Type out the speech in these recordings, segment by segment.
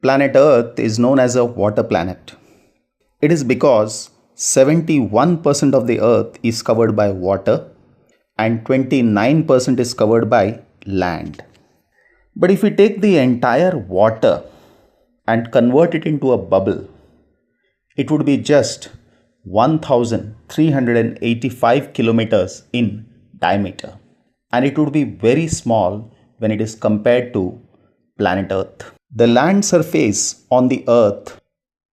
Planet Earth is known as a water planet. It is because 71% of the Earth is covered by water and 29% is covered by land. But if we take the entire water and convert it into a bubble, it would be just 1385 kilometers in diameter, and it would be very small when it is compared to planet Earth. The land surface on the Earth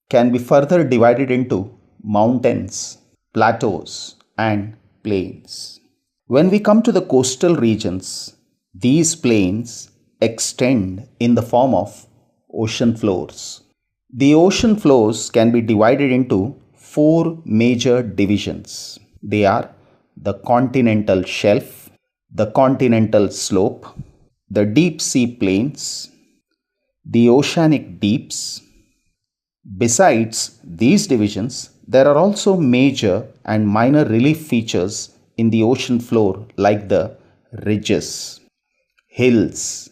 can be further divided into mountains, plateaus, and plains. When we come to the coastal regions, these plains extend in the form of ocean floors. The ocean floors can be divided into four major divisions. They are the continental shelf, the continental slope, the deep sea plains, the oceanic deeps. Besides these divisions, there are also major and minor relief features in the ocean floor like the ridges, hills,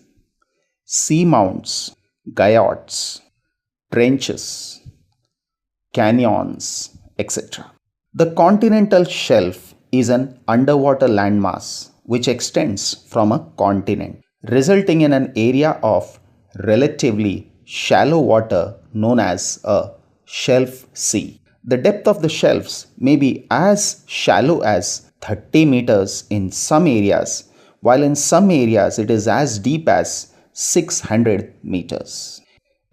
seamounts, guyats, trenches, canyons, etc. The continental shelf is an underwater landmass which extends from a continent, resulting in an area of relatively shallow water known as a shelf sea. The depth of the shelves may be as shallow as 30 meters in some areas, while in some areas it is as deep as 600 meters.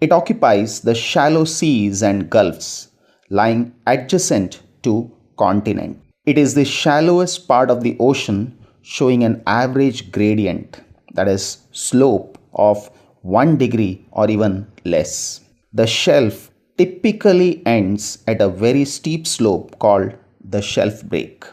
It occupies the shallow seas and gulfs lying adjacent to continent. It is the shallowest part of the ocean, showing an average gradient, that is slope of 1 degree or even less. The shelf typically ends at a very steep slope called the shelf break.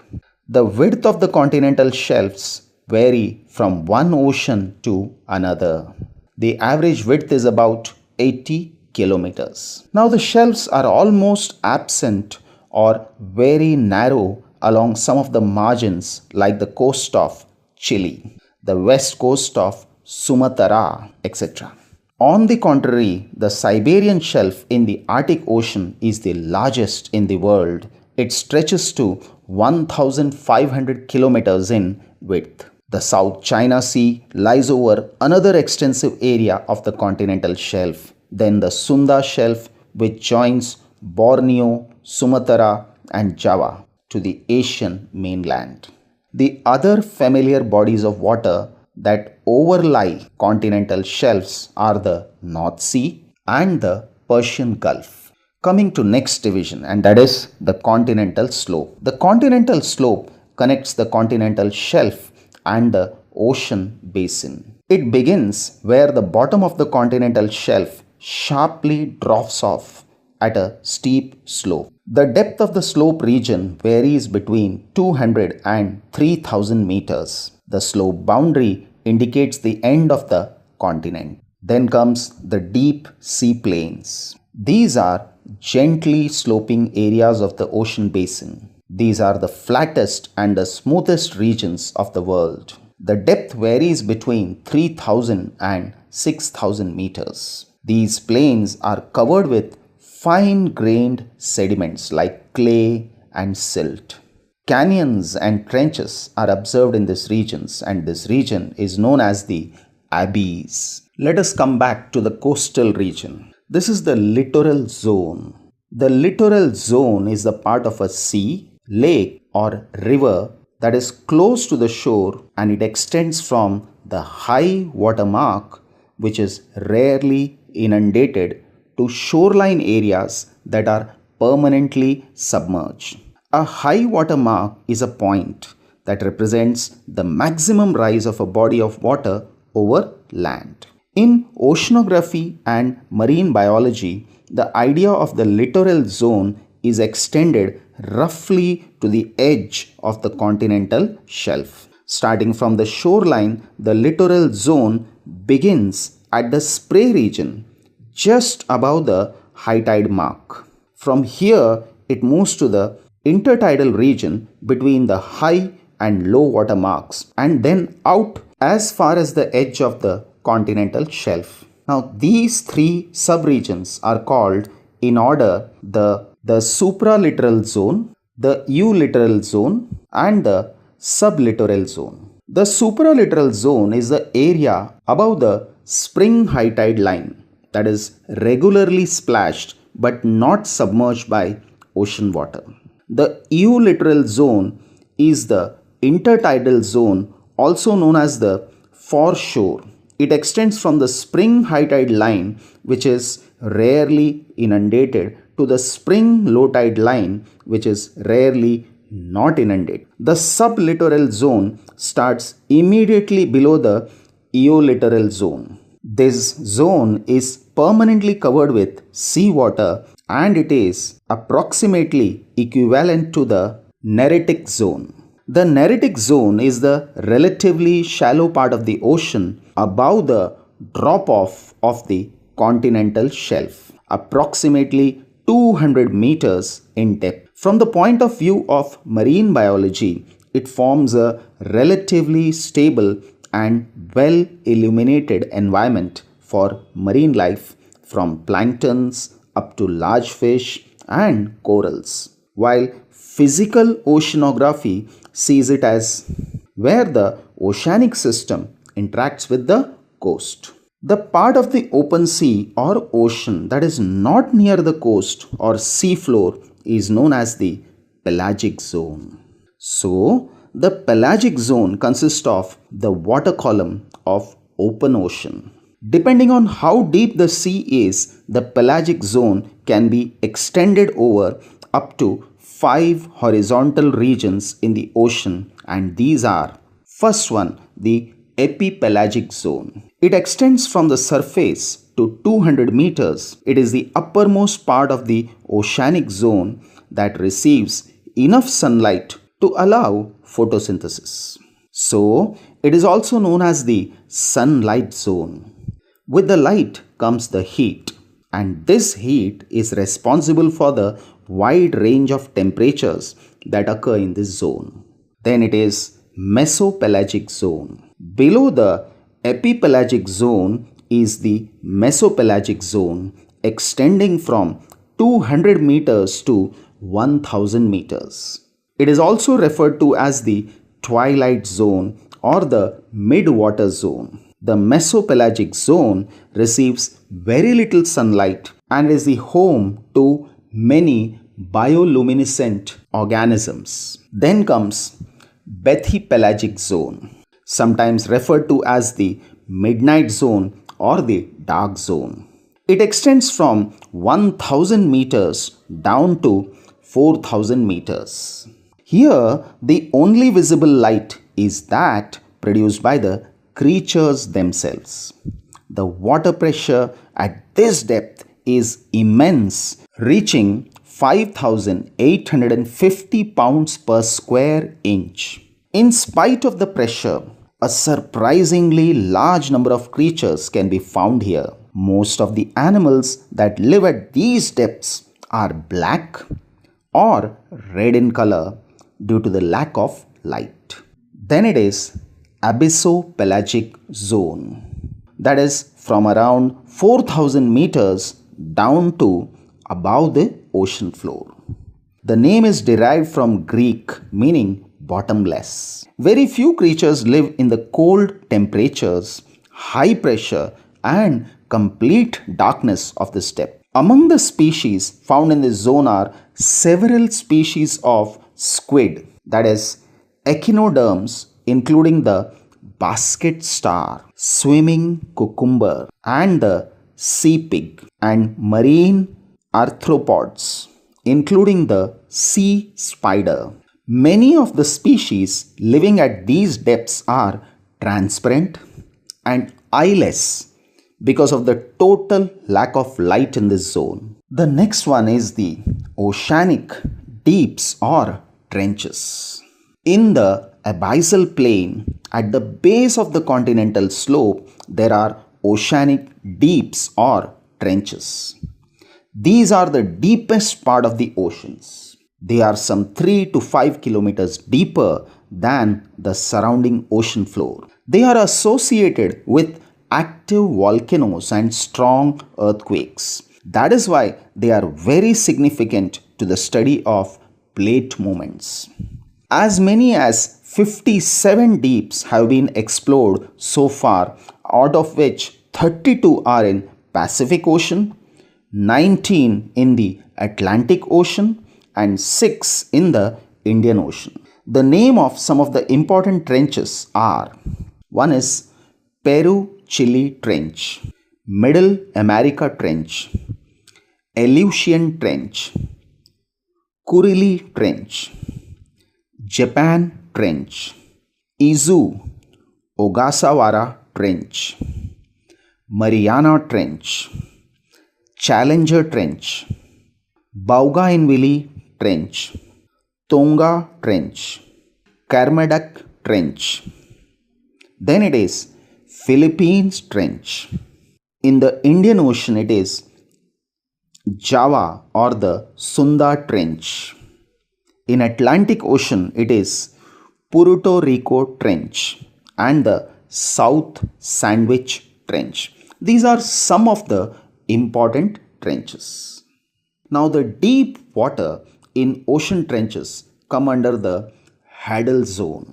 The width of the continental shelves vary from one ocean to another. The average width is about 80 kilometers. Now the shelves are almost absent or very narrow along some of the margins like the coast of Chile, the west coast of Sumatra, etc. On the contrary, the Siberian shelf in the Arctic Ocean is the largest in the world. It stretches to 1,500 kilometers in width. The South China Sea lies over another extensive area of the continental shelf. Then the Sunda Shelf, which joins Borneo, Sumatra, and Java to the Asian mainland. The other familiar bodies of water that overlie continental shelves are the North Sea and the Persian Gulf. Coming to next division, and that is the continental slope. The continental slope connects the continental shelf and the ocean basin. It begins where the bottom of the continental shelf sharply drops off at a steep slope. The depth of the slope region varies between 200 and 3000 meters. The slope boundary indicates the end of the continent. Then comes the deep sea plains. These are gently sloping areas of the ocean basin. These are the flattest and the smoothest regions of the world. The depth varies between 3000 and 6000 meters. These plains are covered with fine-grained sediments like clay and silt. Canyons and trenches are observed in these regions, and this region is known as the Abyss. Let us come back to the coastal region. This is the littoral zone. The littoral zone is the part of a sea, lake, or river that is close to the shore, and it extends from the high water mark, which is rarely inundated, to shoreline areas that are permanently submerged. A high water mark is a point that represents the maximum rise of a body of water over land. In oceanography and marine biology, the idea of the littoral zone is extended roughly to the edge of the continental shelf. Starting from the shoreline, the littoral zone begins at the Spray region, just above the high tide mark. From here, it moves to the intertidal region between the high and low water marks, and then out as far as the edge of the continental shelf. Now, these three subregions are called in order the supralittoral zone, the eulittoral zone, and the sublittoral zone. The supralittoral zone is the area above the spring high tide line, that is regularly splashed but not submerged by ocean water. The eulittoral zone is the intertidal zone, also known as the foreshore. It extends from the spring high tide line, which is rarely inundated, to the spring low tide line, which is rarely not inundated. The sublittoral zone starts immediately below the eolittoral zone. This zone is permanently covered with seawater and it is approximately equivalent to the neritic zone. The neritic zone is the relatively shallow part of the ocean above the drop-off of the continental shelf, approximately 200 meters in depth. From the point of view of marine biology, it forms a relatively stable and well illuminated environment for marine life, from planktons up to large fish and corals, while physical oceanography sees it as where the oceanic system interacts with the coast. The part of the open sea or ocean that is not near the coast or seafloor is known as the pelagic zone. So, the pelagic zone consists of the water column of open ocean. Depending on how deep the sea is, the pelagic zone can be extended over up to 5 horizontal regions in the ocean, and these are: first one, the epipelagic zone. It extends from the surface to 200 meters. It is the uppermost part of the oceanic zone that receives enough sunlight to allow photosynthesis. So, it is also known as the sunlight zone. With the light comes the heat, and this heat is responsible for the wide range of temperatures that occur in this zone. Then it is mesopelagic zone. Below the epipelagic zone is the mesopelagic zone, extending from 200 meters to 1000 meters. It is also referred to as the twilight zone or the midwater zone. The mesopelagic zone receives very little sunlight and is the home to many bioluminescent organisms. Then comes bathypelagic zone, sometimes referred to as the midnight zone or the dark zone. It extends from 1000 meters down to 4000 meters. Here, the only visible light is that produced by the creatures themselves. The water pressure at this depth is immense, reaching 5,850 pounds per square inch. In spite of the pressure, a surprisingly large number of creatures can be found here. Most of the animals that live at these depths are black or red in color due to the lack of light. Then it is abyssopelagic zone, that is from around 4000 meters down to above the ocean floor. The name is derived from Greek meaning bottomless. Very few creatures live in the cold temperatures, high pressure and complete darkness of this depth. Among the species found in this zone are several species of squid, that is echinoderms, including the basket star, swimming cucumber and the sea pig, and marine arthropods, including the sea spider. Many of the species living at these depths are transparent and eyeless because of the total lack of light in this zone. The next one is the oceanic deeps or trenches. In the abyssal plain, at the base of the continental slope, there are oceanic deeps or trenches. These are the deepest part of the oceans. They are some 3 to 5 kilometers deeper than the surrounding ocean floor. They are associated with active volcanoes and strong earthquakes. That is why they are very significant to the study of plate movements. As many as 57 deeps have been explored so far, out of which 32 are in Pacific Ocean, 19 in the Atlantic Ocean, and 6 in the Indian Ocean. The name of some of the important trenches are: one is Peru-Chile Trench, Middle America Trench, Aleutian Trench, Kurili Trench, Japan Trench, Izu Ogasawara Trench, Mariana Trench, Challenger Trench, Bougainville Trench, Tonga Trench, Kermadec Trench. Then it is Philippines Trench. In the Indian Ocean it is Java or the Sunda Trench. In Atlantic Ocean it is Puerto Rico Trench and the South Sandwich Trench. These are some of the important trenches. Now the deep water in ocean trenches come under the Hadal zone.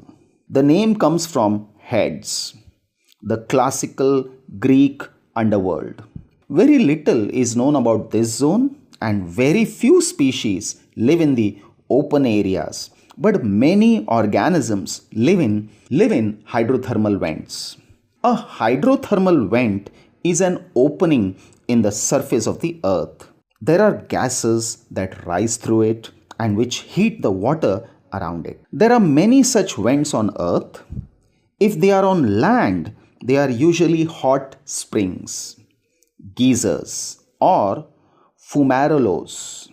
The name comes from Hades, the classical Greek underworld. Very little is known about this zone and very few species live in the open areas, but many organisms live in hydrothermal vents. A hydrothermal vent is an opening in the surface of the earth. There are gases that rise through it and which heat the water around it. There are many such vents on earth. If they are on land, they are usually hot springs, geysers, or fumaroles.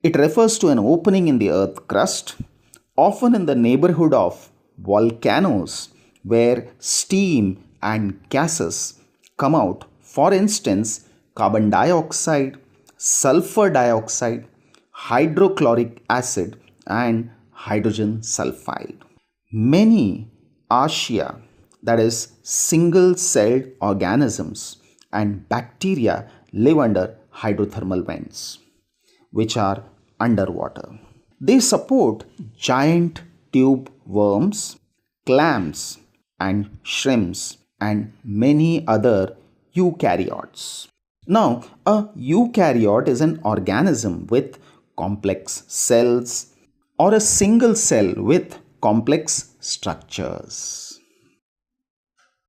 It refers to an opening in the earth crust, often in the neighborhood of volcanoes, where steam and gases come out. For instance, carbon dioxide, sulfur dioxide, hydrochloric acid, and hydrogen sulfide. Many archaea, that is single-celled organisms, and bacteria live under hydrothermal vents, which are underwater. They support giant tube worms, clams, and shrimps, and many other eukaryotes. Now, a eukaryote is an organism with complex cells or a single cell with complex structures.